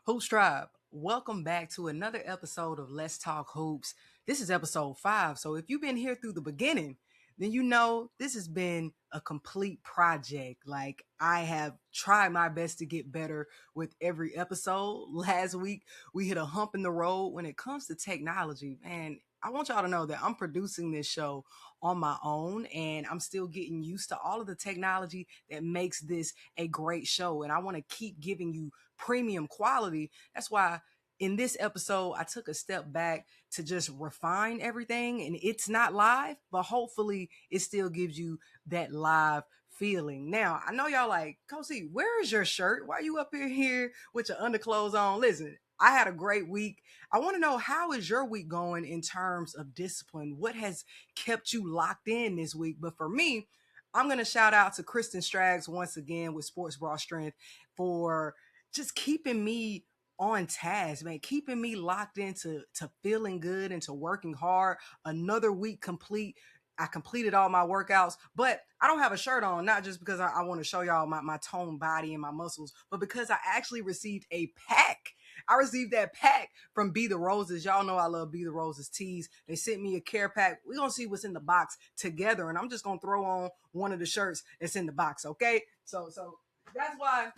Hoops Tribe, welcome back to another episode of Let's Talk Hoops. This is episode 5. So if you've been here through the beginning, then you know this has been a complete project. Like, I have tried my best to get better with every episode. Last week, we hit a hump in the road when it comes to technology. Man, I want y'all to know that I'm producing this show on my own and I'm still getting used to all of the technology that makes this a great show. And I want to keep giving you premium quality. That's why in this episode, I took a step back to just refine everything. And it's not live, but hopefully it still gives you that live feeling. Now, I know y'all like, Kosi, where is your shirt? Why are you up here with your underclothes on? Listen, I had a great week. I want to know, how is your week going in terms of discipline? What has kept you locked in this week? But for me, I'm going to shout out to Kristen Straggs once again with Sports Bra Strength for just keeping me on task, man, keeping me locked into feeling good and to working hard. Another week complete. I completed all my workouts, but I don't have a shirt on, not just because I want to show y'all my toned body and my muscles, but because I actually received a pack. I received that pack from Be the Roses. Y'all know I love Be the Roses tees. They sent me a care pack. We're going to see what's in the box together, and I'm just going to throw on one of the shirts that's in the box, okay? So that's why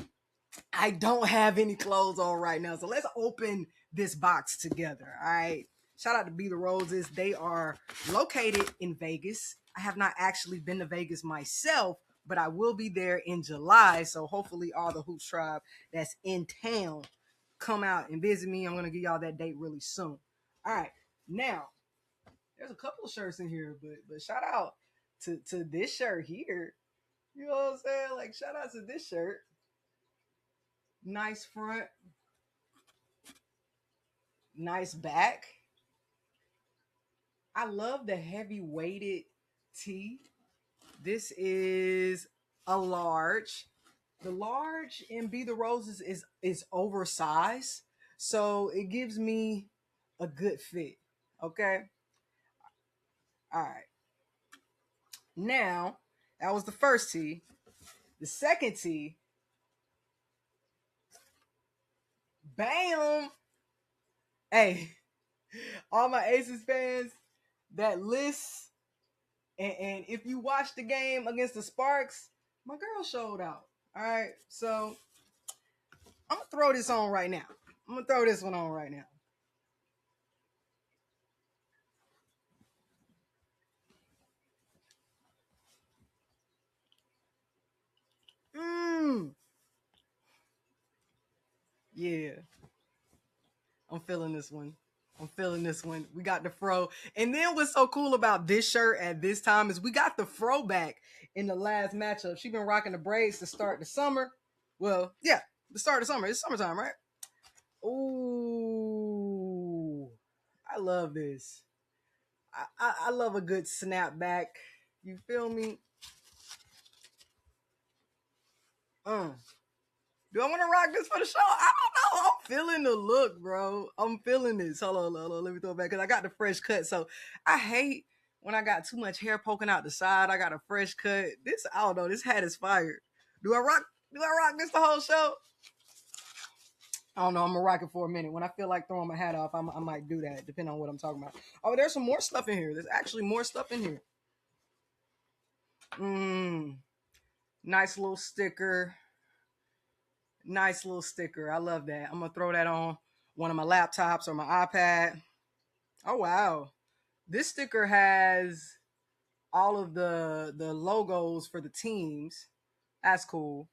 I don't have any clothes on right now. So let's open this box together. All right. Shout out to Be the Roses. They are located in Vegas. I have not actually been to Vegas myself, but I will be there in July. So hopefully all the Hoops Tribe that's in town come out and visit me. I'm going to give y'all that date really soon. All right. Now, there's a couple of shirts in here, but shout out to this shirt here. You know what I'm saying? Like, shout out to this shirt. Nice front, nice back. I love the heavy weighted tee. This is a large. The large in Be the Roses is oversized, so it gives me a good fit. Okay. All right. Now, that was the first tee. The second tee, bam. Hey, all my Aces fans, that list. And if you watch the game against the Sparks, my girl showed out. All right. So I'm going to throw this on right now. I'm going to throw this one on right now. Yeah. I'm feeling this one. I'm feeling this one. We got the fro. And then what's so cool about this shirt at this time is we got the fro back in the last matchup. She been rocking the braids to start the summer. Well, yeah, the start of summer. It's summertime, right? Ooh, I love this. I love a good snapback. You feel me? Do I want to rock this for the show? I don't know. I'm feeling the look, bro. I'm feeling this. Hold on. Let me throw it back because I got the fresh cut. So I hate when I got too much hair poking out the side. I got a fresh cut. This, I don't know. This hat is fired. Do I rock? Do I rock this the whole show? I don't know. I'm gonna rock it for a minute. When I feel like throwing my hat off, I might do that, depending on what I'm talking about. Oh, there's some more stuff in here. There's actually more stuff in here. Nice little sticker. Nice little sticker. I love that. I'm gonna throw that on one of my laptops or my iPad. Oh wow. This sticker has all of the logos for the teams. That's cool.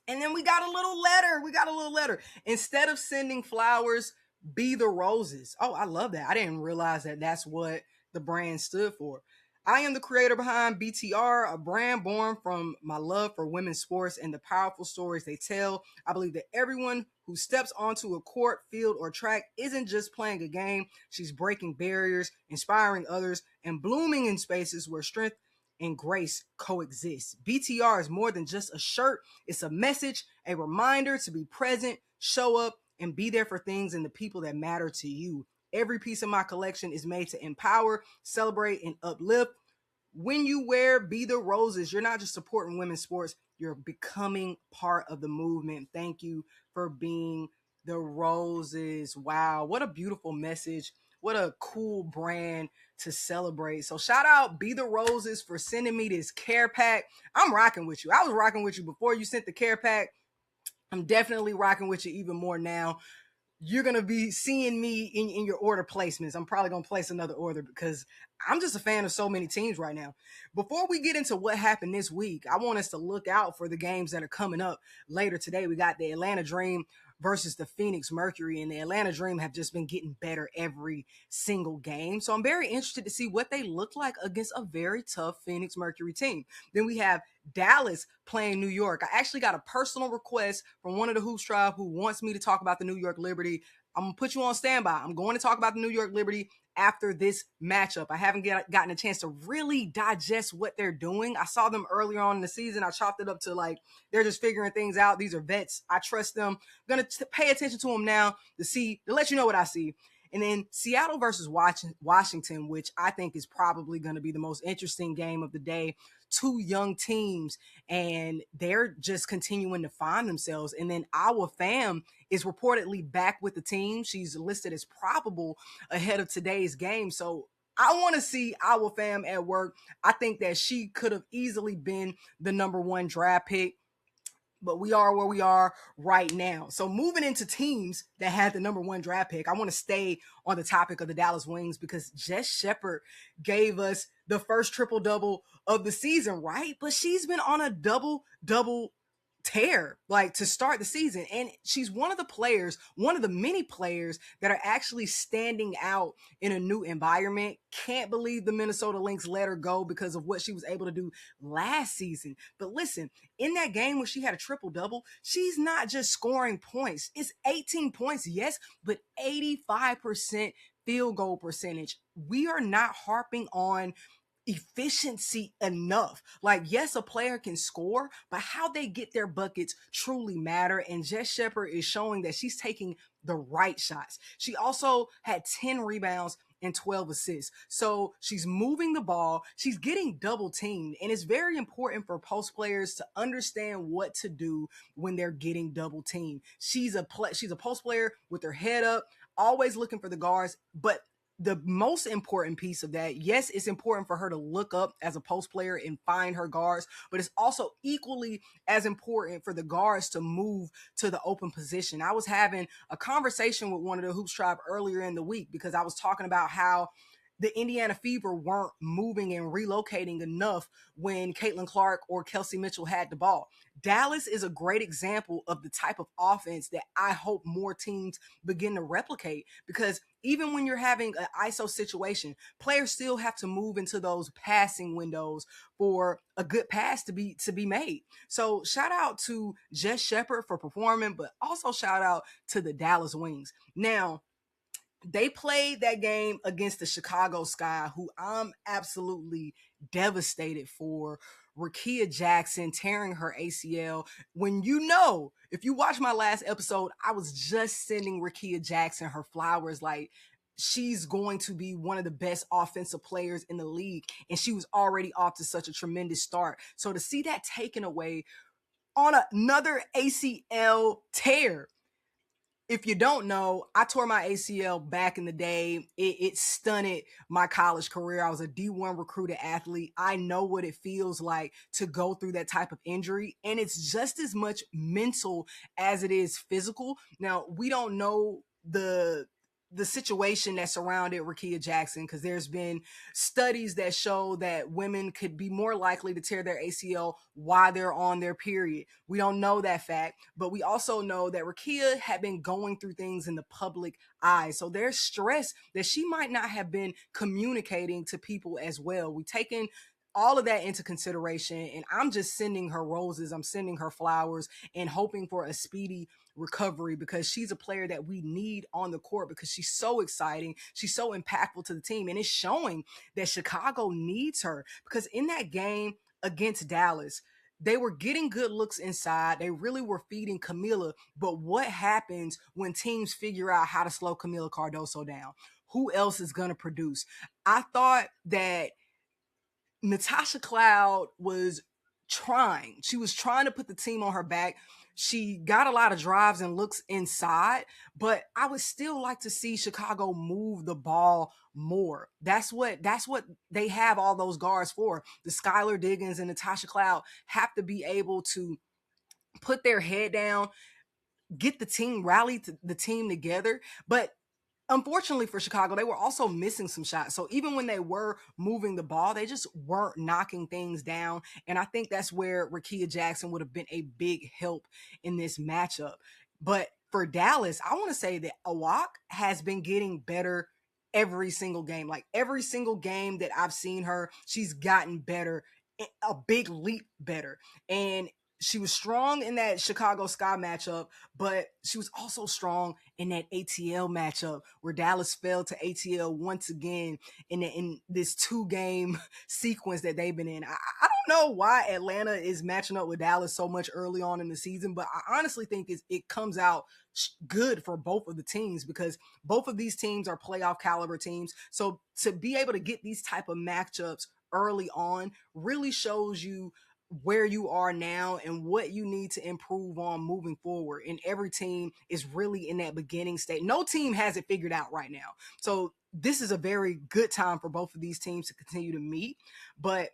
And then we got a little letter. Instead of sending flowers, Be the Roses. Oh, I love that. I didn't realize that that's what the brand stood for. I am the creator behind BTR, a brand born from my love for women's sports and the powerful stories they tell. I believe that everyone who steps onto a court, field, or track isn't just playing a game. She's breaking barriers, inspiring others, and blooming in spaces where strength and grace coexist. BTR is more than just a shirt. It's a message, a reminder to be present, show up, and be there for things and the people that matter to you. Every piece of my collection is made to empower, celebrate, and uplift. When you wear Be the Roses, you're not just supporting women's sports, You're becoming part of the movement. Thank you for being the Roses. Wow, what a beautiful message. What a cool brand to celebrate. So shout out Be the Roses for sending me this care pack. I'm rocking with you. I was rocking with you before you sent the care pack. I'm definitely rocking with you even more now. You're going to be seeing me in your order placements. I'm probably going to place another order because I'm just a fan of so many teams right now. Before we get into what happened this week, I want us to look out for the games that are coming up later today. We got the Atlanta Dream versus the Phoenix Mercury, and the Atlanta Dream have just been getting better every single game. So I'm very interested to see what they look like against a very tough Phoenix Mercury team. Then we have Dallas playing New York. I actually got a personal request from one of the Hoops Tribe who wants me to talk about the New York Liberty. I'm going to put you on standby. I'm going to talk about the New York Liberty after this matchup. I haven't gotten a chance to really digest what they're doing. I saw them earlier on in the season. I chopped it up to like they're just figuring things out. These are vets. I trust them. I'm going to pay attention to them now to let you know what I see. And then Seattle versus Washington, which I think is probably going to be the most interesting game of the day. Two young teams, and they're just continuing to find themselves. And then our fam is reportedly back with the team. She's listed as probable ahead of today's game. So I want to see our fam at work. I think that she could have easily been the number one draft pick, but we are where we are right now. So moving into teams that had the number one draft pick, I want to stay on the topic of the Dallas Wings because Jess Shepard gave us the first triple-double of the season, right? But she's been on a double-double tear like to start the season, and she's one of the many players that are actually standing out in a new environment. Can't believe the Minnesota Lynx let her go because of what she was able to do last season. But listen, in that game where she had a triple-double, she's not just scoring points. It's 18 points, yes, but 85% field goal percentage. We are not harping on efficiency enough. Like, yes, a player can score, but how they get their buckets truly matter. And Jess Shepard is showing that she's taking the right shots. She also had 10 rebounds and 12 assists. So she's moving the ball. She's getting double teamed. And it's very important for post players to understand what to do when they're getting double teamed. She's a post player with her head up, always looking for the guards, but the most important piece of that, yes, it's important for her to look up as a post player and find her guards, but it's also equally as important for the guards to move to the open position. I was having a conversation with one of the Hoops Tribe earlier in the week because I was talking about how the Indiana Fever weren't moving and relocating enough when Caitlin Clark or Kelsey Mitchell had the ball. Dallas is a great example of the type of offense that I hope more teams begin to replicate, because even when you're having an ISO situation, players still have to move into those passing windows for a good pass to be made. So shout out to Jess Shepard for performing, but also shout out to the Dallas Wings. Now, they played that game against the Chicago Sky, who I'm absolutely devastated for. Rickea Jackson tearing her ACL. If you watch my last episode, I was just sending Rickea Jackson her flowers. Like, she's going to be one of the best offensive players in the league, and she was already off to such a tremendous start. So to see that taken away on another ACL tear. If you don't know, I tore my ACL back in the day. It stunted my college career. I was a D1 recruited athlete. I know what it feels like to go through that type of injury, and it's just as much mental as it is physical. Now, we don't know the situation that surrounded Rickea Jackson, because there's been studies that show that women could be more likely to tear their ACL while they're on their period. We don't know that fact, but we also know that Rickea had been going through things in the public eye. So there's stress that she might not have been communicating to people as well. We've taken all of that into consideration, and I'm just sending her roses. I'm sending her flowers and hoping for a speedy recovery, because she's a player that we need on the court, because she's so exciting. She's so impactful to the team, and it's showing that Chicago needs her, because in that game against Dallas, they were getting good looks inside. They really were feeding Camila. But what happens when teams figure out how to slow Camila Cardoso down? Who else is going to produce? I thought that Natasha Cloud was trying. She was trying to put the team on her back. She got a lot of drives and looks inside, but I would still like to see Chicago move the ball more. That's what they have all those guards for. The Skylar Diggins and Natasha Cloud have to be able to put their head down, get the team rally the team together. But unfortunately for Chicago, they were also missing some shots. So even when they were moving the ball, they just weren't knocking things down. And I think that's where Rickea Jackson would have been a big help in this matchup. But for Dallas, I want to say that Awak has been getting better every single game. Like every single game that I've seen her, she's gotten better, a big leap better. And she was strong in that Chicago Sky matchup, but she was also strong in that ATL matchup where Dallas fell to ATL once again in this 2-game sequence that they've been in. I don't know why Atlanta is matching up with Dallas so much early on in the season, but I honestly think it comes out good for both of the teams because both of these teams are playoff caliber teams. So to be able to get these type of matchups early on really shows you where you are now and what you need to improve on moving forward. And every team is really in that beginning state. No team has it figured out right now. So this is a very good time for both of these teams to continue to meet. But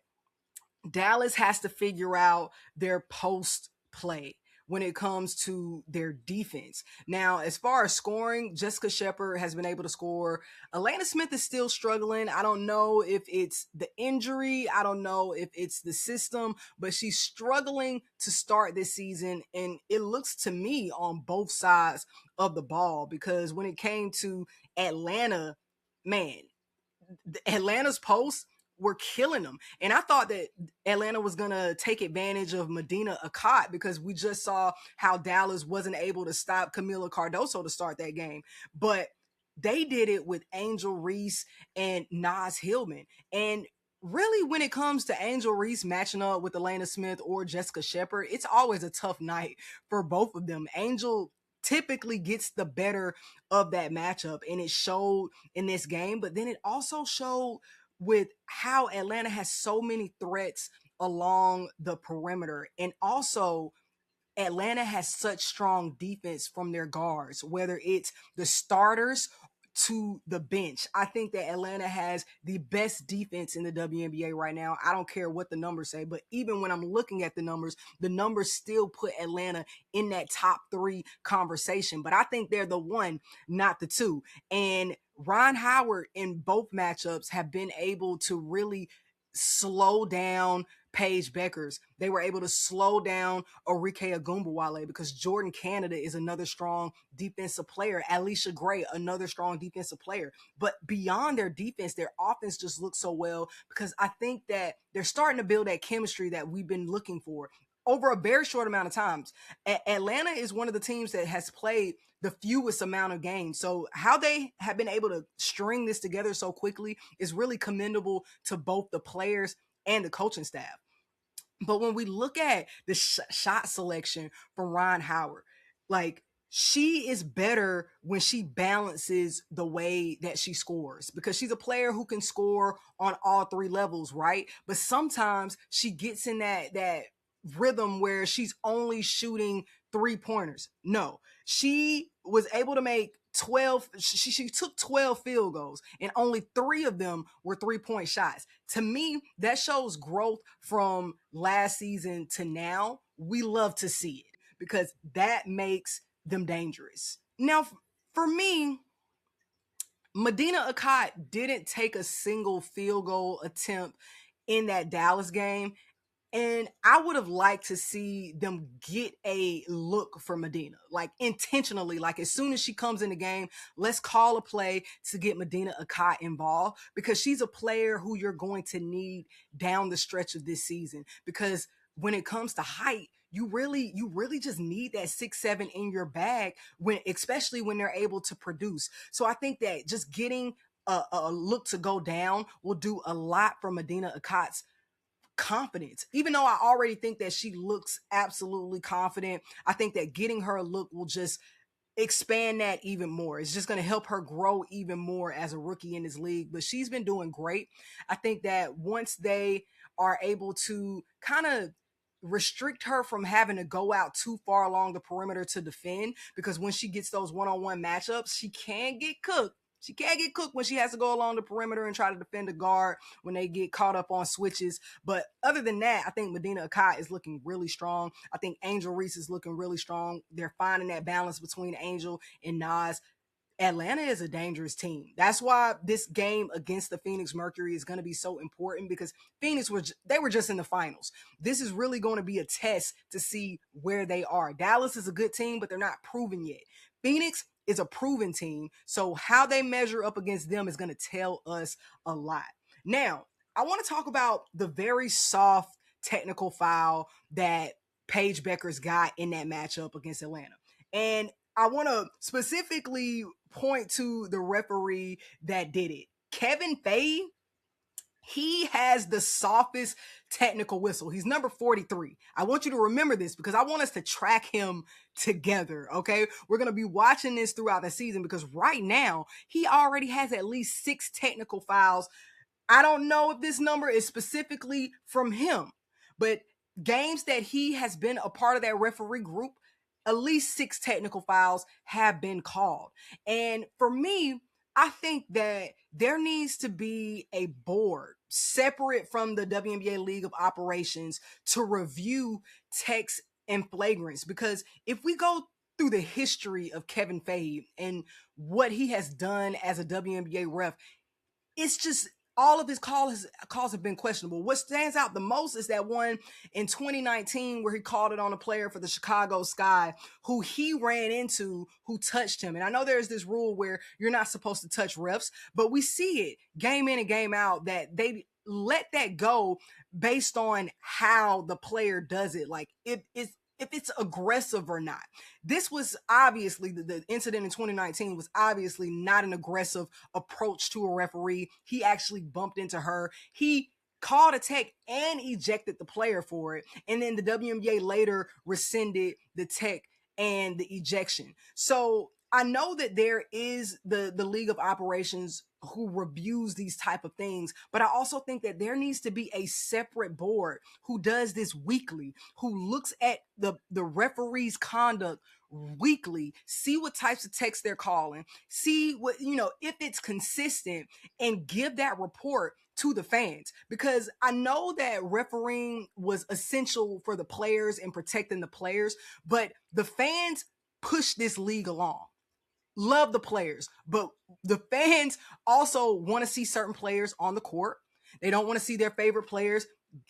Dallas has to figure out their post play when it comes to their defense. Now, as far as scoring, Jessica Shepard has been able to score. Elena Smith is still struggling. I don't know if it's the injury. I don't know if it's the system, but she's struggling to start this season. And it looks to me on both sides of the ball because when it came to Atlanta, man, Atlanta's posts were killing them. And I thought that Atlanta was going to take advantage of Medina Akot because we just saw how Dallas wasn't able to stop Camila Cardoso to start that game. But they did it with Angel Reese and Naz Hillman. And really, when it comes to Angel Reese matching up with Elena Smith or Jessica Shepard, it's always a tough night for both of them. Angel typically gets the better of that matchup, and it showed in this game, but then it also showed with how Atlanta has so many threats along the perimeter. And also Atlanta has such strong defense from their guards, whether it's the starters to the bench. I think that Atlanta has the best defense in the WNBA right now. I don't care what the numbers say, but even when I'm looking at the numbers still put Atlanta in that top 3 conversation. But I think they're the one, not the two. And Ron Howard in both matchups have been able to really slow down Paige Beckers. They were able to slow down Arike Agumbawale because Jordan Canada is another strong defensive player. Alicia Gray, another strong defensive player. But beyond their defense, their offense just looks so well because I think that they're starting to build that chemistry that we've been looking for over a very short amount of times. Atlanta is one of the teams that has played the fewest amount of games. So how they have been able to string this together so quickly is really commendable to both the players and the coaching staff. But when we look at the shot selection from Ron Howard, like she is better when she balances the way that she scores because she's a player who can score on all 3 levels, right? But sometimes she gets in that rhythm where she's only shooting 3-pointers. No, she was able to make 12. She took 12 field goals and only 3 of them were 3-point shots. To me, that shows growth from last season to now. We love to see it because that makes them dangerous. Now, for me, Medina Akot didn't take a single field goal attempt in that Dallas game. And I would have liked to see them get a look for Medina, like intentionally, like as soon as she comes in the game, let's call a play to get Medina Akot involved because she's a player who you're going to need down the stretch of this season. Because when it comes to height, you really just need that 6'7" in your bag especially when they're able to produce. So I think that just getting a look to go down will do a lot for Medina Akot's confidence. Even though I already think that she looks absolutely confident, I think that getting her a look will just expand that even more. It's just going to help her grow even more as a rookie in this league. But she's been doing great. I think that once they are able to kind of restrict her from having to go out too far along the perimeter to defend, because when she gets those one-on-one matchups, she can get cooked. She can't get cooked when she has to go along the perimeter and try to defend a guard when they get caught up on switches. But other than that, I think Medina Akai is looking really strong. I think Angel Reese is looking really strong. They're finding that balance between Angel and Nas. Atlanta is a dangerous team. That's why this game against the Phoenix Mercury is going to be so important, because Phoenix they were just in the finals. This is really going to be a test to see where they are. Dallas is a good team, but they're not proven yet. Phoenix is a proven team, so how they measure up against them is going to tell us a lot. Now, I want to talk about the very soft technical foul that Paige Beckers got in that matchup against Atlanta. And I want to specifically point to the referee that did it. Kevin Fay, he has the softest technical whistle. He's number 43. I want you to remember this because I want us to track him together, okay? We're going to be watching this throughout the season because right now he already has at least 6 technical fouls. I don't know if this number is specifically from him, but games that he has been a part of that referee group, at least 6 technical fouls have been called. And for me, I think that there needs to be a board separate from the WNBA League of Operations to review techs and flagrants. Because if we go through the history of Kevin Fay and what he has done as a WNBA ref, it's just all of his calls have been questionable. What stands out the most is that one in 2019 where he called it on a player for the Chicago Sky who he ran into, who touched him. And I know there's this rule where you're not supposed to touch refs, but we see it game in and game out that they let that go based on how the player does it. Like if it's aggressive or not. This was obviously, the incident in 2019 was obviously not an aggressive approach to a referee. He actually bumped into her. He called a tech and ejected the player for it. And then the WNBA later rescinded the tech and the ejection. So I know that there is the League of Operations who reviews these type of things, but I also think that there needs to be a separate board who does this weekly, who looks at the referee's conduct weekly, see what types of texts they're calling, see what, if it's consistent, and give that report to the fans. Because I know that refereeing was essential for the players and protecting the players, but the fans push this league along. Love the players, but the fans also want to see certain players on the court. They don't want to see their favorite players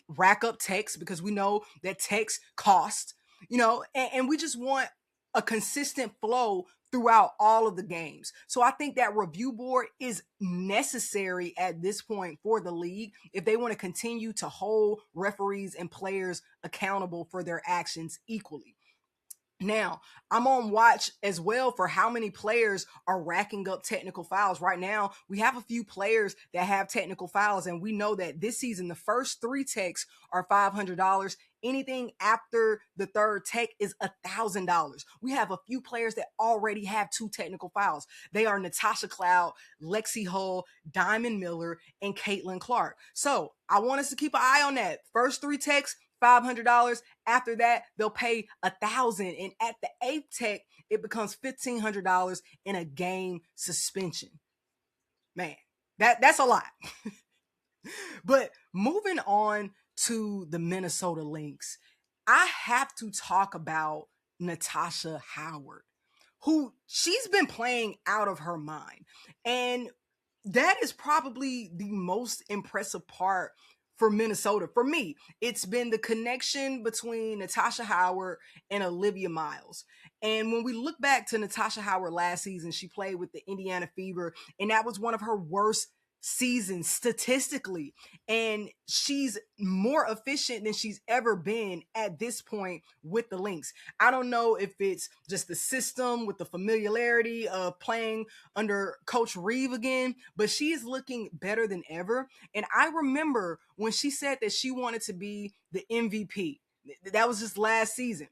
rack up techs, because we know that techs cost, and we just want a consistent flow throughout all of the games. So I think that review board is necessary at this point for the league if they want to continue to hold referees and players accountable for their actions equally. Now, I'm on watch as well for how many players are racking up technical fouls. Right now, we have a few players that have technical fouls, and we know that this season, the first 3 techs are $500. Anything after the third tech is $1,000. We have a few players that already have 2 technical fouls. They are Natasha Cloud, Lexi Hull, Diamond Miller, and Caitlin Clark. So I want us to keep an eye on that. First 3 techs, $500. After that, they'll pay $1,000, and at the 8th tech, it becomes $1,500 in a game suspension. Man, that's a lot. But moving on to the Minnesota Lynx, I have to talk about Natasha Howard, who she's been playing out of her mind, and that is probably the most impressive part for Minnesota. For me, it's been the connection between Natasha Howard and Olivia Miles. And when we look back to Natasha Howard last season, she played with the Indiana Fever, and that was one of her worst seasons statistically. And she's more efficient than she's ever been at this point with the Lynx. I don't know if it's just the system with the familiarity of playing under Coach Reeve again, but she is looking better than ever. And I remember when she said that she wanted to be the MVP. That was just last season.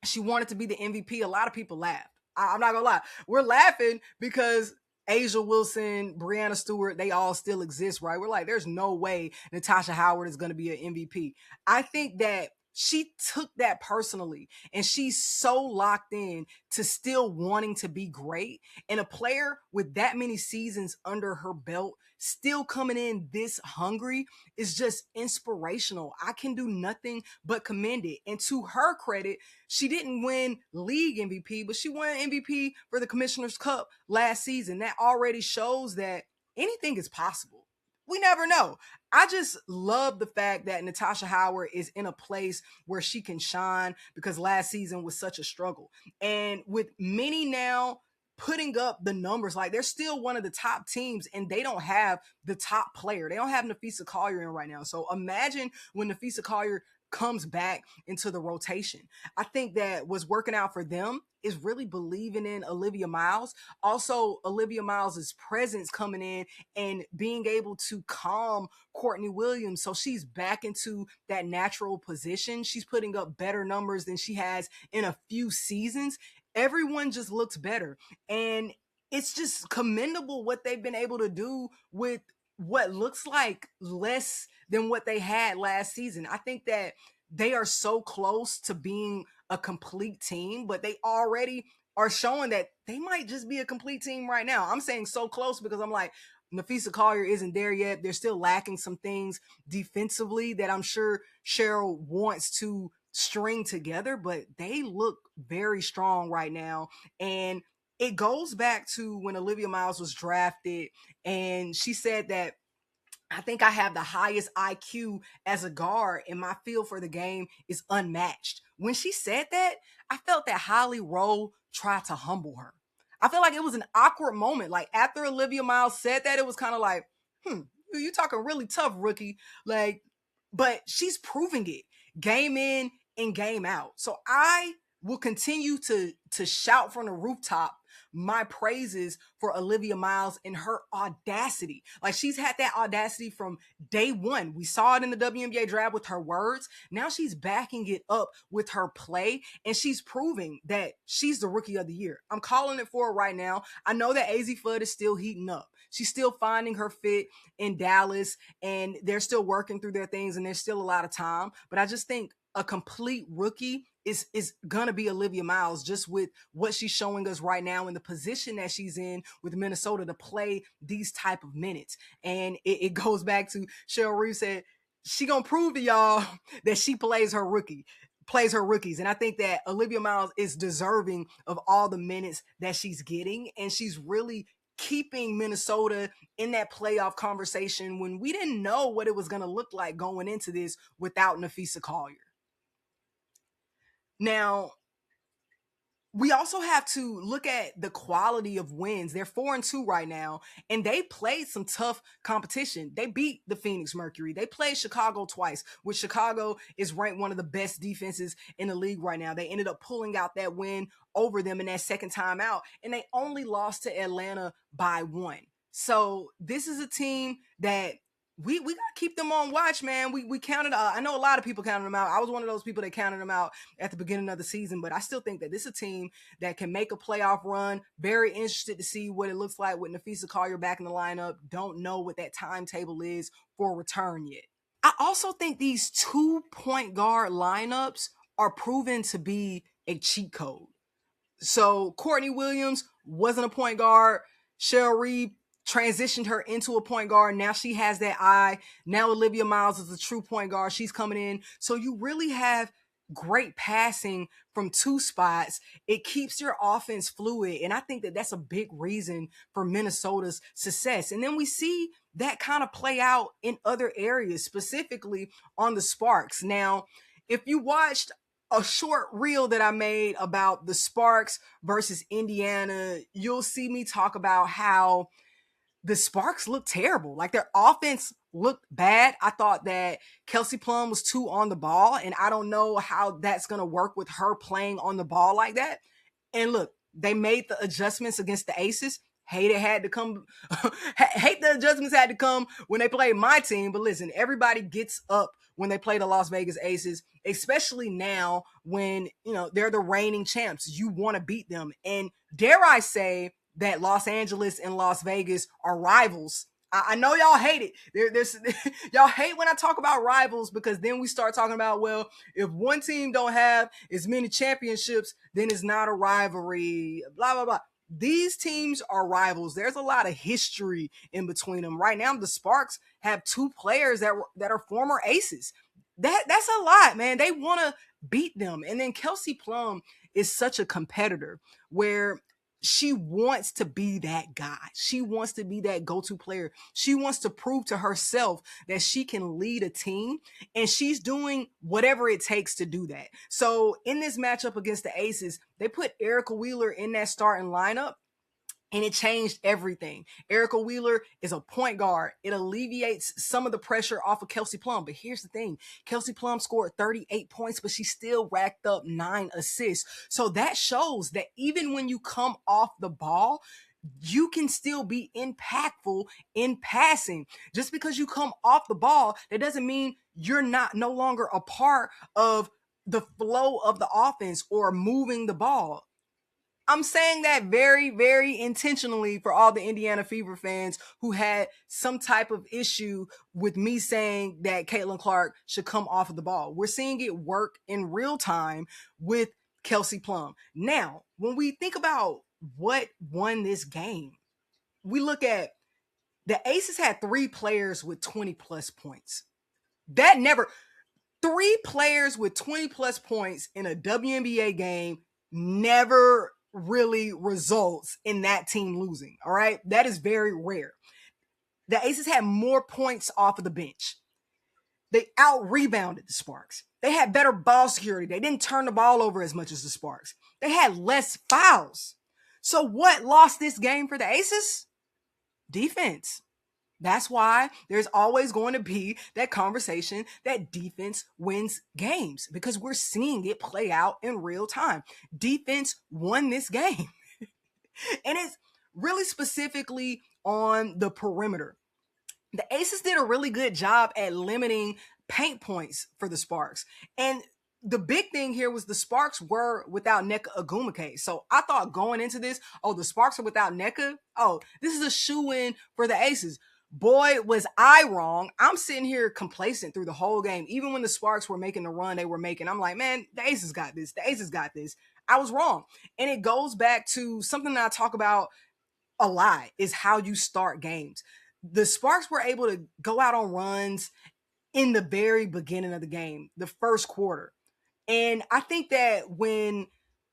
She wanted to be the MVP. A lot of people laughed. I'm not gonna lie. We're laughing because Asia Wilson, Brianna Stewart, they all still exist, right? We're like, there's no way Natasha Howard is going to be an MVP. I think that she took that personally, and she's so locked in to still wanting to be great. And a player with that many seasons under her belt still coming in this hungry is just inspirational. I can do nothing but commend it. And to her credit, she didn't win league MVP, but she won MVP for the Commissioner's Cup last season. That already shows that anything is possible. We never know. I just love the fact that Natasha Howard is in a place where she can shine, because last season was such a struggle. And with many now putting up the numbers, like they're still one of the top teams, and they don't have the top player. They don't have Nafisa Collier in right now. So imagine when Nafisa Collier comes back into the rotation. I think that what's working out for them is really believing in Olivia Miles. Also, Olivia Miles' presence coming in and being able to calm Courtney Williams, so she's back into that natural position. She's putting up better numbers than she has in a few seasons. Everyone just looks better, and it's just commendable what they've been able to do with what looks like less than what they had last season. I think that they are so close to being a complete team, but they already are showing that they might just be a complete team right now. I'm saying so close because I'm like, Nafisa Collier isn't there yet. They're still lacking some things defensively that I'm sure Cheryl wants to string together, but they look very strong right now. And it goes back to when Olivia Miles was drafted, and she said that, I think I have the highest IQ as a guard, and my feel for the game is unmatched. When she said that, I felt that Holly Rowe tried to humble her. I feel like it was an awkward moment. Like after Olivia Miles said that, it was kind of like, you talking really tough, rookie. Like, but she's proving it game in and game out. So I will continue to shout from the rooftop my praises for Olivia Miles and her audacity. Like, she's had that audacity from day one. We saw it in the WNBA draft with her words. Now she's backing it up with her play, and she's proving that she's the rookie of the year. I'm calling it for her right now. I know that AZ Fudd is still heating up. She's still finding her fit in Dallas, and they're still working through their things, and there's still a lot of time. But I just think a complete rookie is gonna be Olivia Miles, just with what she's showing us right now and the position that she's in with Minnesota to play these type of minutes. And it goes back to Cheryl Reeve said she gonna prove to y'all that she plays her rookies. And I think that Olivia Miles is deserving of all the minutes that she's getting, and she's really keeping Minnesota in that playoff conversation when we didn't know what it was going to look like going into this without Nafisa Collier. Now, we also have to look at the quality of wins. They're 4-2 right now, and they played some tough competition. They beat the Phoenix Mercury. They played Chicago twice, which Chicago is ranked one of the best defenses in the league right now. They ended up pulling out that win over them in that second time out, and they only lost to Atlanta by 1. So this is a team that we got to keep them on watch, man. We counted, I know a lot of people counted them out. I was one of those people that counted them out at the beginning of the season, but I still think that this is a team that can make a playoff run. Very interested to see what it looks like with Nafisa Collier back in the lineup. Don't know what that timetable is for return yet. I also think these 2-point guard lineups are proven to be a cheat code. So Courtney Williams wasn't a point guard. Cheryl Reeve transitioned her into a point guard. Now she has that eye. Now Olivia Miles is a true point guard. She's coming in. So you really have great passing from 2 spots. It keeps your offense fluid. And I think that that's a big reason for Minnesota's success. And then we see that kind of play out in other areas, specifically on the Sparks. Now, if you watched a short reel that I made about the Sparks versus Indiana, you'll see me talk about how the Sparks look terrible. Like, their offense looked bad. I thought that Kelsey Plum was too on the ball, and I don't know how that's going to work with her playing on the ball like that. And look, they made the adjustments against the Aces. Hate the adjustments had to come when they played my team. But listen, everybody gets up when they play the Las Vegas Aces, especially now when, they're the reigning champs. You want to beat them. And dare I say that Los Angeles and Las Vegas are rivals I know y'all hate it. There's y'all hate when I talk about rivals because then we start talking about, well, if one team don't have as many championships, then it's not a rivalry, blah, blah, blah. These teams are rivals. There's a lot of history in between them. Right now, the Sparks have two players that are former aces. That's a lot, man. They want to beat them. And then Kelsey Plum is such a competitor where she wants to be that guy. She wants to be that go-to player. She wants to prove to herself that she can lead a team, and she's doing whatever it takes to do that. So in this matchup against the Aces, they put Erica Wheeler in that starting lineup, and it changed everything. Erica Wheeler is a point guard. It alleviates some of the pressure off of Kelsey Plum. But here's the thing. Kelsey Plum scored 38 points, but she still racked up 9 assists. So that shows that even when you come off the ball, you can still be impactful in passing. Just because you come off the ball, that doesn't mean you're no longer a part of the flow of the offense or moving the ball. I'm saying that very, very intentionally for all the Indiana Fever fans who had some type of issue with me saying that Caitlin Clark should come off of the ball. We're seeing it work in real time with Kelsey Plum. Now, when we think about what won this game, we look at the Aces had 3 players with 20 plus points. That never, 3 players with 20 plus points in a WNBA game never really results in that team losing. All right. That is very rare. The Aces had more points off of the bench. They out rebounded the Sparks. They had better ball security. They didn't turn the ball over as much as the Sparks. They had less fouls. So what lost this game for the Aces? Defense. That's why there's always going to be that conversation that defense wins games, because we're seeing it play out in real time. Defense won this game. And it's really specifically on the perimeter. The Aces did a really good job at limiting paint points for the Sparks. And the big thing here was the Sparks were without Nneka Ogwumike. So I thought going into this, oh, the Sparks are without Nneka. Oh, this is a shoe-in for the Aces. Boy, was I wrong. I'm sitting here complacent through the whole game. Even when the Sparks were making the run they were making, I'm like, man, the Aces got this. The Aces got this. I was wrong. And it goes back to something that I talk about a lot, is how you start games. The Sparks were able to go out on runs in the very beginning of the game, the first quarter. And I think that when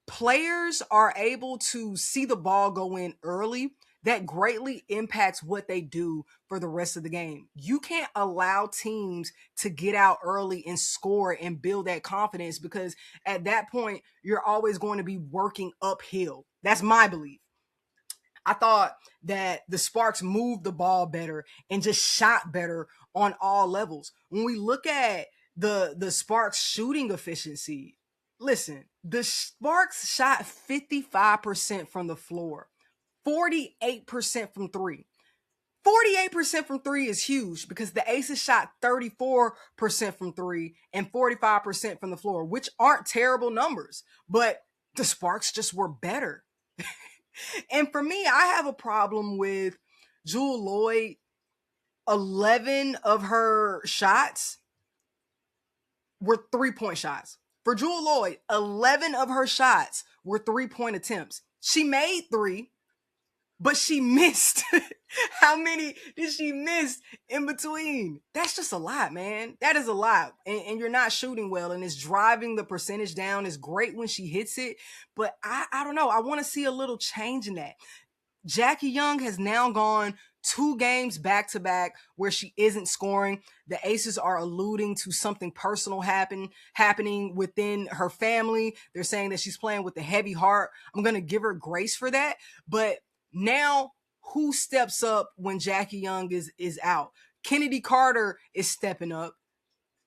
players are able to see the ball go in early, that greatly impacts what they do for the rest of the game. You can't allow teams to get out early and score and build that confidence, because at that point, you're always going to be working uphill. That's my belief. I thought that the Sparks moved the ball better and just shot better on all levels. When we look at the Sparks shooting efficiency, listen, the Sparks shot 55% from the floor, 48% from 3. 48% from 3 is huge, because the Aces shot 34% from 3 and 45% from the floor, which aren't terrible numbers, but the Sparks just were better. And for me, I have a problem with Jewell Loyd. 11 of her shots were 3-point shots. For Jewell Loyd, 11 of her shots were 3-point attempts. She made 3, but she missed. How many did she miss in between? That's just a lot, man. That is a lot. And you're not shooting well, and it's driving the percentage down. It's great when she hits it, but I don't know. I want to see a little change in that. Jackie Young has now gone 2 games back-to-back where she isn't scoring. The Aces are alluding to something personal happening within her family. They're saying that she's playing with a heavy heart. I'm going to give her grace for that. But now, who steps up when Jackie Young is out? Kennedy Carter is stepping up.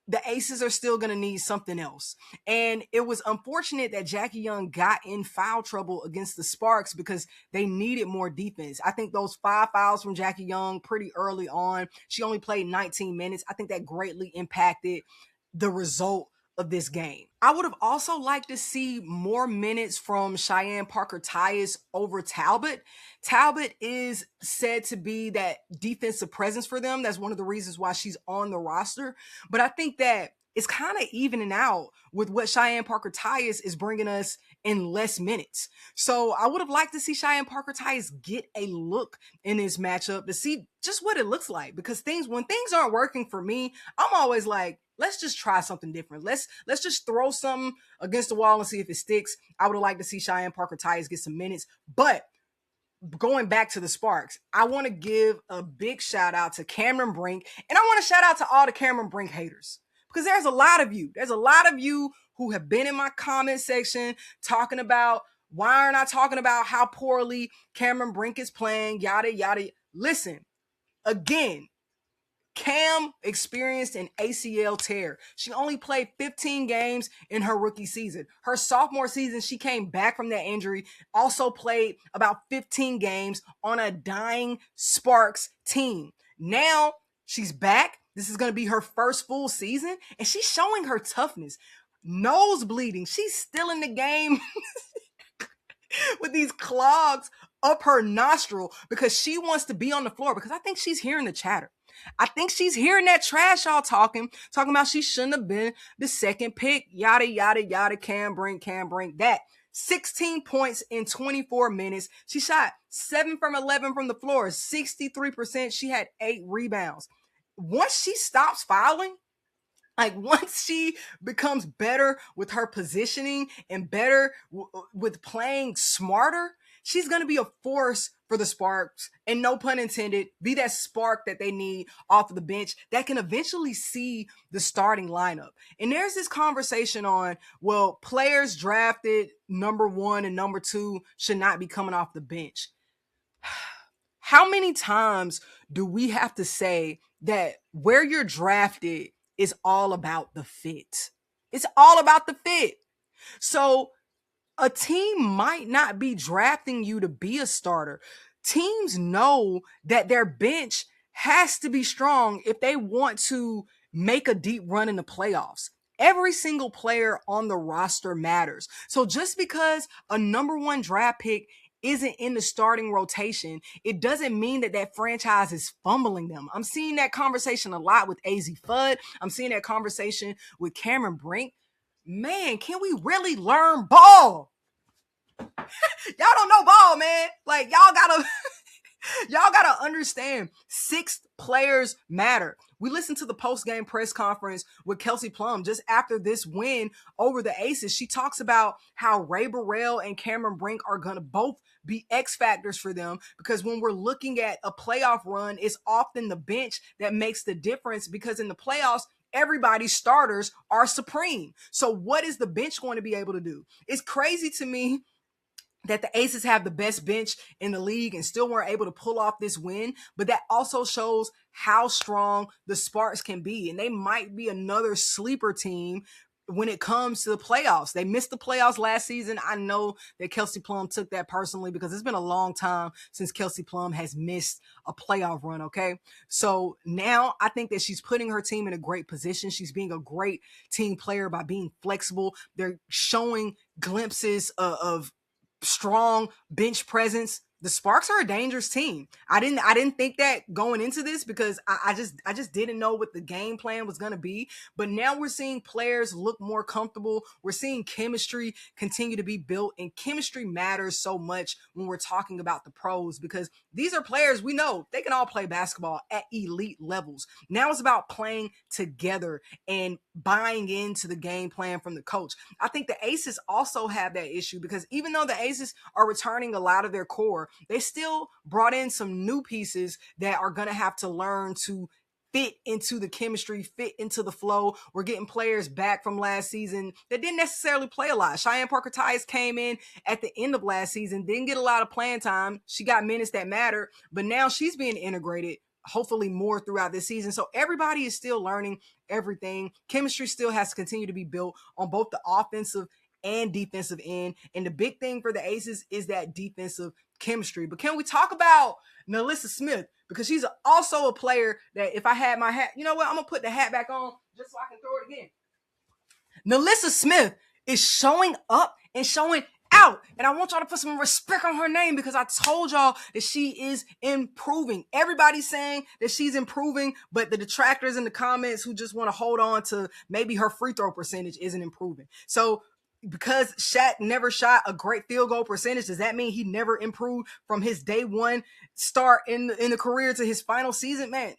The Aces are still going to need something else. And it was unfortunate that Jackie Young got in foul trouble against the Sparks, because they needed more defense. I think those 5 fouls from Jackie Young pretty early on, she only played 19 minutes. I think that greatly impacted the result of this game. I would have also liked to see more minutes from Cheyenne Parker-Tyus over Talbot. Talbot is said to be that defensive presence for them. That's one of the reasons why she's on the roster. But I think that it's kind of evening out with what Cheyenne Parker-Tyus is bringing us in less minutes. So I would have liked to see Cheyenne Parker-Tyus get a look in this matchup to see just what it looks like. Because when things aren't working for me, I'm always like, let's just try something different. Let's just throw something against the wall and see if it sticks. I would have liked to see Cheyenne Parker-Tyus get some minutes. But going back to the Sparks, I want to give a big shout out to Cameron Brink. And I want to shout out to all the Cameron Brink haters. Because there's a lot of you. There's a lot of you who have been in my comment section talking about, why aren't I talking about how poorly Cameron Brink is playing, yada, yada. Listen, again, Cam experienced an ACL tear. She only played 15 games in her rookie season. Her sophomore season, she came back from that injury, also played about 15 games on a dying Sparks team. Now she's back. This is going to be her first full season, and she's showing her toughness. Nose bleeding. She's still in the game with these clogs up her nostril because she wants to be on the floor, because I think she's hearing the chatter. I think she's hearing that trash y'all talking about she shouldn't have been the second pick, yada, yada, yada, Cam Brink, that. 16 points in 24 minutes. She shot 7 from 11 from the floor, 63%. She had 8 rebounds. Once she stops fouling, once she becomes better with her positioning and better with playing smarter, she's going to be a force for the Sparks, and no pun intended, be that spark that they need off of the bench that can eventually see the starting lineup. And there's this conversation on, well, players drafted number 1 and number 2 should not be coming off the bench. How many times do we have to say that where you're drafted is all about the fit? It's all about the fit. So a team might not be drafting you to be a starter. Teams know that their bench has to be strong if they want to make a deep run in the playoffs. Every single player on the roster matters. So just because a number 1 draft pick isn't in the starting rotation, it doesn't mean that that franchise is fumbling them. I'm seeing that conversation a lot with AZ Fudd. I'm seeing that conversation with Cameron Brink. Man, can we really learn ball? Y'all don't know ball, man. Y'all gotta understand, 6 players matter. We listened to the post-game press conference with Kelsey Plum just after this win over the Aces. She talks about how Ray Burrell and Cameron Brink are gonna both be X factors for them, because when we're looking at a playoff run, it's often the bench that makes the difference, because in the playoffs, everybody's starters are supreme. So what is the bench going to be able to do? It's crazy to me that the Aces have the best bench in the league and still weren't able to pull off this win, but that also shows how strong the Sparks can be. And they might be another sleeper team when it comes to the playoffs. They missed the playoffs last season. I know that Kelsey Plum took that personally, because it's been a long time since Kelsey Plum has missed a playoff run, okay? So now I think that she's putting her team in a great position. She's being a great team player by being flexible. They're showing glimpses of strong bench presence. The Sparks are a dangerous team. I didn't think that going into this, because I just didn't know what the game plan was going to be. But now we're seeing players look more comfortable. We're seeing chemistry continue to be built, and chemistry matters so much when we're talking about the pros, because these are players we know they can all play basketball at elite levels. Now it's about playing together and buying into the game plan from the coach. I think the Aces also have that issue, because even though the Aces are returning a lot of their core, they still brought in some new pieces that are going to have to learn to fit into the chemistry, fit into the flow. We're getting players back from last season that didn't necessarily play a lot. Cheyenne Parker-Tyus came in at the end of last season, didn't get a lot of playing time. She got minutes that matter, but now she's being integrated, hopefully more throughout this season. So everybody is still learning everything. Chemistry still has to continue to be built on both the offensive and defensive end. And the big thing for the Aces is that defensive chemistry. But can we talk about Nalissa Smith? Because she's also a player that, if I had my hat, you know what? I'm going to put the hat back on just so I can throw it again. NaLyssa Smith is showing up and showing out. And I want y'all to put some respect on her name because I told y'all that she is improving. Everybody's saying that she's improving, but the detractors in the comments who just want to hold on to maybe her free throw percentage isn't improving. So because Shaq never shot a great field goal percentage, does that mean he never improved from his day one start in the career to his final season? Man,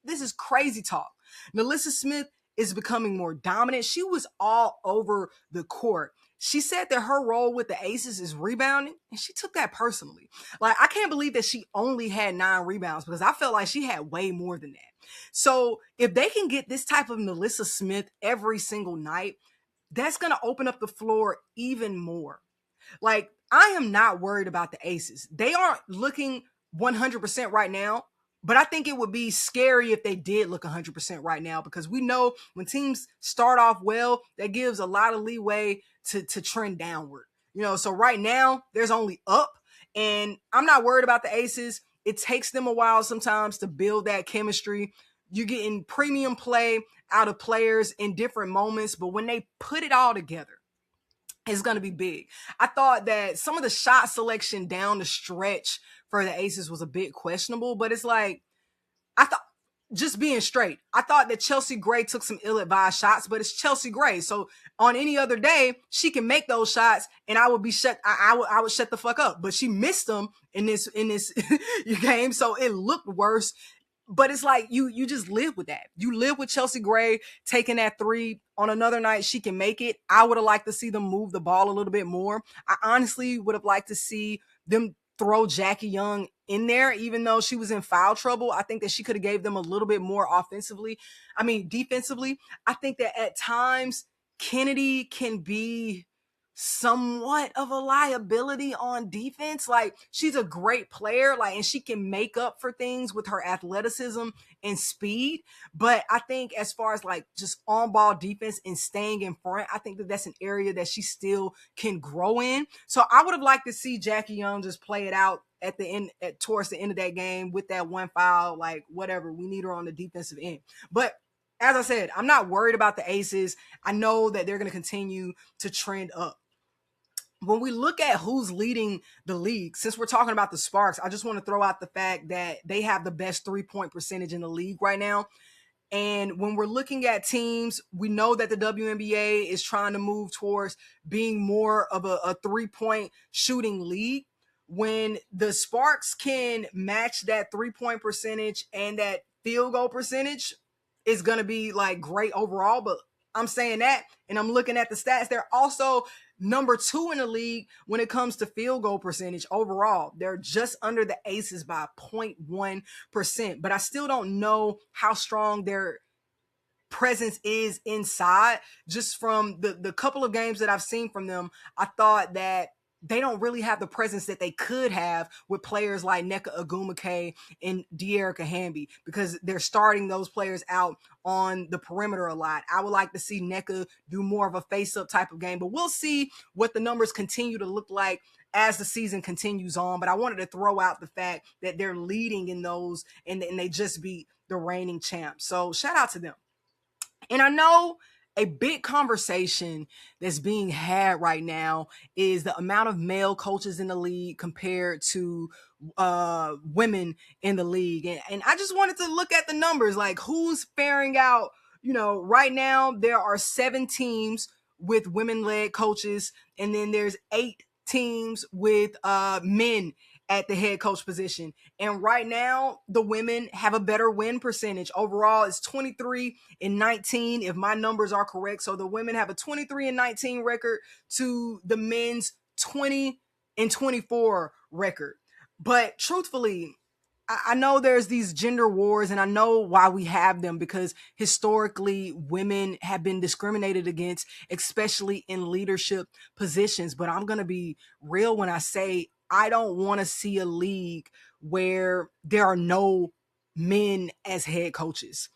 this is crazy talk. NaLyssa Smith is becoming more dominant. She was all over the court. She said that her role with the Aces is rebounding, and she took that personally. Like, I can't believe that she only had 9 rebounds because I felt like she had way more than that. So if they can get this type of NaLyssa Smith every single night, that's going to open up the floor even more. Like, I am not worried about the Aces. They aren't looking 100% right now, but I think it would be scary if they did look 100% right now, because we know when teams start off well, that gives a lot of leeway to trend downward. You know, so right now there's only up, and I'm not worried about the Aces. It takes them a while sometimes to build that chemistry. You're getting premium play out of players in different moments, but when they put it all together, it's going to be big. I thought that some of the shot selection down the stretch for the Aces was a bit questionable, but it's like, I thought, just being straight, I thought that Chelsea Gray took some ill-advised shots, but it's Chelsea Gray. So on any other day, she can make those shots and I would be I would shut the fuck up. But she missed them in this game. So it looked worse. But it's like you just live with that. You live with Chelsea Gray taking that 3 on another night. She can make it. I would have liked to see them move the ball a little bit more. I honestly would have liked to see them throw Jackie Young in there, even though she was in foul trouble. I think that she could have gave them a little bit more defensively. I think that at times Kennedy can be somewhat of a liability on defense. Like, she's a great player, like, and she can make up for things with her athleticism and speed. But I think as far as like just on ball defense and staying in front, I think that that's an area that she still can grow in. So I would have liked to see Jackie Young just play it out at the end, towards the end of that game with that 1 foul, like whatever. We need her on the defensive end. But as I said, I'm not worried about the Aces. I know that they're going to continue to trend up. When we look at who's leading the league, since we're talking about the Sparks, I just want to throw out the fact that they have the best 3-point percentage in the league right now. And when we're looking at teams, we know that the WNBA is trying to move towards being more of a 3-point shooting league. When the Sparks can match that 3-point percentage and that field goal percentage, is going to be like great overall. But I'm saying that, and I'm looking at the stats, they're also number 2 in the league when it comes to field goal percentage overall. They're just under the Aces by 0.1%, but I still don't know how strong their presence is inside. Just from the couple of games that I've seen from them, I thought that they don't really have the presence that they could have with players like Nneka Ogwumike and De'Erica Hamby, because they're starting those players out on the perimeter a lot. I would like to see Nneka do more of a face-up type of game, but we'll see what the numbers continue to look like as the season continues on. But I wanted to throw out the fact that they're leading in those, and they just beat the reigning champs. So shout out to them. And I know a big conversation that's being had right now is the amount of male coaches in the league compared to women in the league. And I just wanted to look at the numbers, like who's faring out. You know, right now there are 7 teams with women-led coaches, and then there's 8 teams with men at the head coach position. And right now, the women have a better win percentage. Overall, it's 23-19, if my numbers are correct. So the women have a 23-19 record to the men's 20-24 record. But truthfully, I know there's these gender wars, and I know why we have them, because historically women have been discriminated against, especially in leadership positions. But I'm going to be real when I say I don't want to see a league where there are no men as head coaches.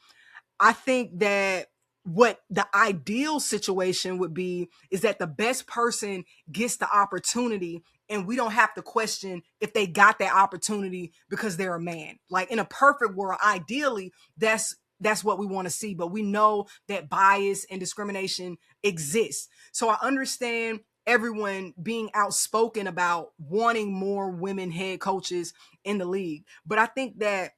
I think that what the ideal situation would be is that the best person gets the opportunity, and we don't have to question if they got that opportunity because they're a man. Like, in a perfect world, ideally, that's that's what we want to see, but we know that bias and discrimination exists. So I understand everyone being outspoken about wanting more women head coaches in the league. But I think that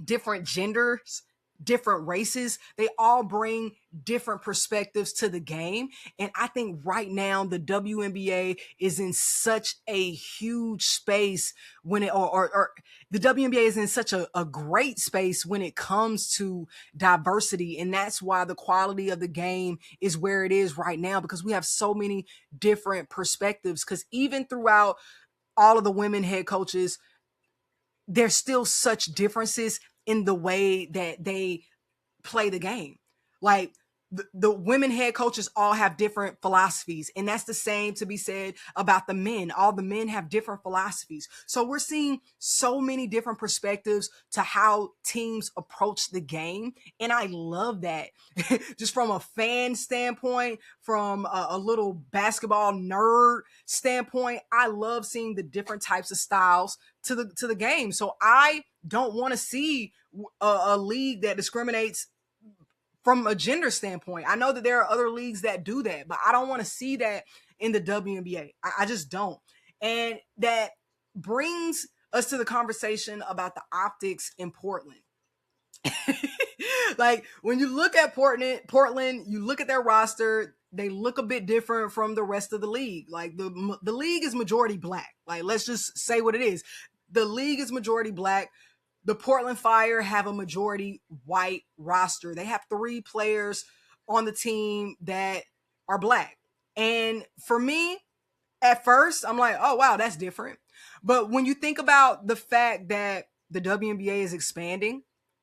different genders, different races, they all bring different perspectives to the game. And I think right now the WNBA is in such a huge space when it, or the WNBA is in such a great space when it comes to diversity. And that's why the quality of the game is where it is right now, because we have so many different perspectives. Because even throughout all of the women head coaches, there's still such differences in the way that they play the game. Like the women head coaches all have different philosophies, and that's the same to be said about the men. All the men have different philosophies. So we're seeing so many different perspectives to how teams approach the game, and I love that. Just from a fan standpoint, from a little basketball nerd standpoint, I love seeing the different types of styles to the game. So I don't want to see a league that discriminates from a gender standpoint. I know that there are other leagues that do that, but I don't want to see that in the WNBA. I just don't. And that brings us to the conversation about the optics in Portland. Like when you look at Portland, you look at their roster, they look a bit different from the rest of the league. Like the league is majority black. Like, let's just say what it is. The league is majority black. The Portland Fire have a majority white roster. They have 3 players on the team that are black. And for me, at first, I'm like, oh, wow, that's different. But when you think about the fact that the WNBA is expanding,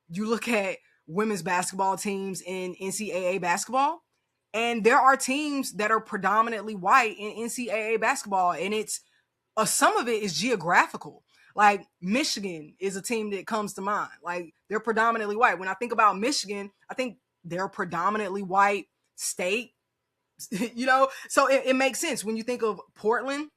you look at women's basketball teams in NCAA basketball, and there are teams that are predominantly white in NCAA basketball, and it's some of it is geographical. Like Michigan is a team that comes to mind. Like they're predominantly white. When I think about Michigan, I think they're a predominantly white state, you know? So it makes sense when you think of Portland,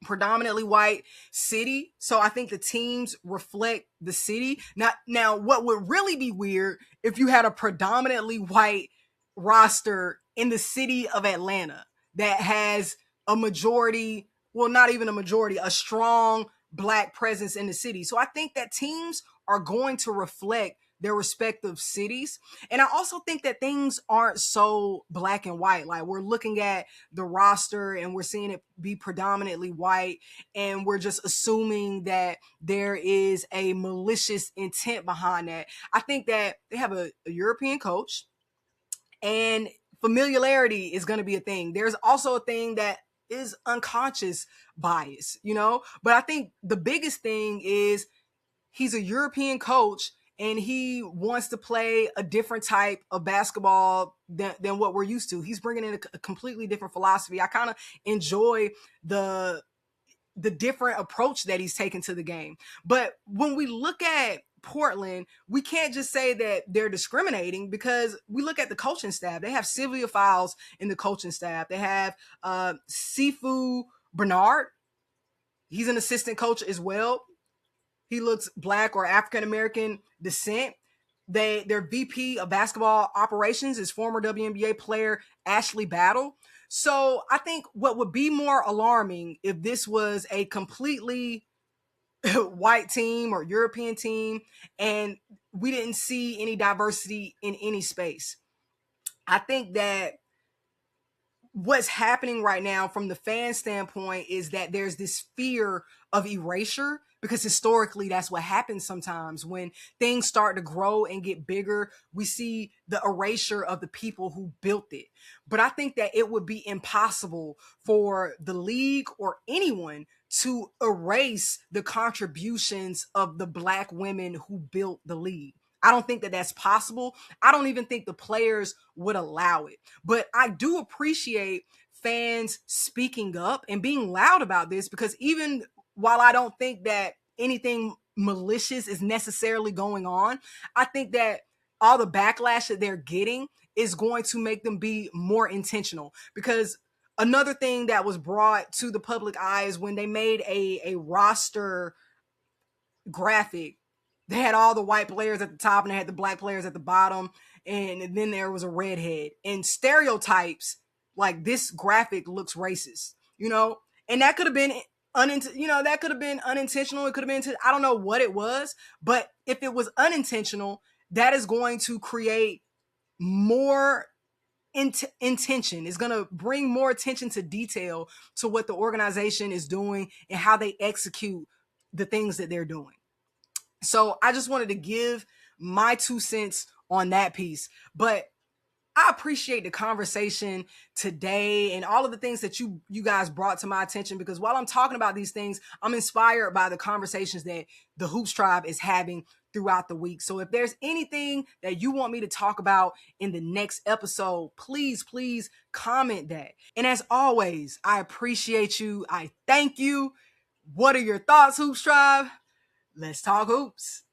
predominantly white city. So I think the teams reflect the city. Now what would really be weird if you had a predominantly white roster in the city of Atlanta that has a majority, well, not even a majority, a strong black presence in the city. So I think that teams are going to reflect their respective cities. And I also think that things aren't so black and white. Like we're looking at the roster and we're seeing it be predominantly white, and we're just assuming that there is a malicious intent behind that. I think that they have a European coach, and familiarity is going to be a thing. There's also a thing that is unconscious bias, you know? But I think the biggest thing is he's a European coach and he wants to play a different type of basketball than what we're used to. He's bringing in a completely different philosophy. I kind of enjoy the different approach that he's taken to the game. But when we look at Portland, we can't just say that they're discriminating, because we look at the coaching staff. They have Sylvia Fowles in the coaching staff. They have Sifu Bernard. He's an assistant coach as well. He looks black or African-American descent. Their VP of basketball operations is former WNBA player Ashley Battle. So I think what would be more alarming if this was a completely white team or European team and we didn't see any diversity in any space. I think that what's happening right now from the fan standpoint is that there's this fear of erasure, because historically that's what happens sometimes when things start to grow and get bigger. We see the erasure of the people who built it. But I think that it would be impossible for the league or anyone to erase the contributions of the black women who built the league. I don't think that that's possible. I don't even think the players would allow it. But I do appreciate fans speaking up and being loud about this, because even while I don't think that anything malicious is necessarily going on, I think that all the backlash that they're getting is going to make them be more intentional. Because another thing that was brought to the public eye is when they made a roster graphic They had all the white players at the top and they had the black players at the bottom. And then there was a redhead. And stereotypes, like this graphic looks racist, you know? And that could have been that could have been unintentional. It could have been, I don't know what it was, but if it was unintentional, that is going to create more intention. Is going to bring more attention to detail to what the organization is doing and how they execute the things that they're doing. So I just wanted to give my 2 cents on that piece. But I appreciate the conversation today and all of the things that you guys brought to my attention, because while I'm talking about these things, I'm inspired by the conversations that the Hoops Tribe is having throughout the week. So if there's anything that you want me to talk about in the next episode, please comment that. And as always, I appreciate you. I thank you. What are your thoughts, Hoops Tribe? Let's talk hoops.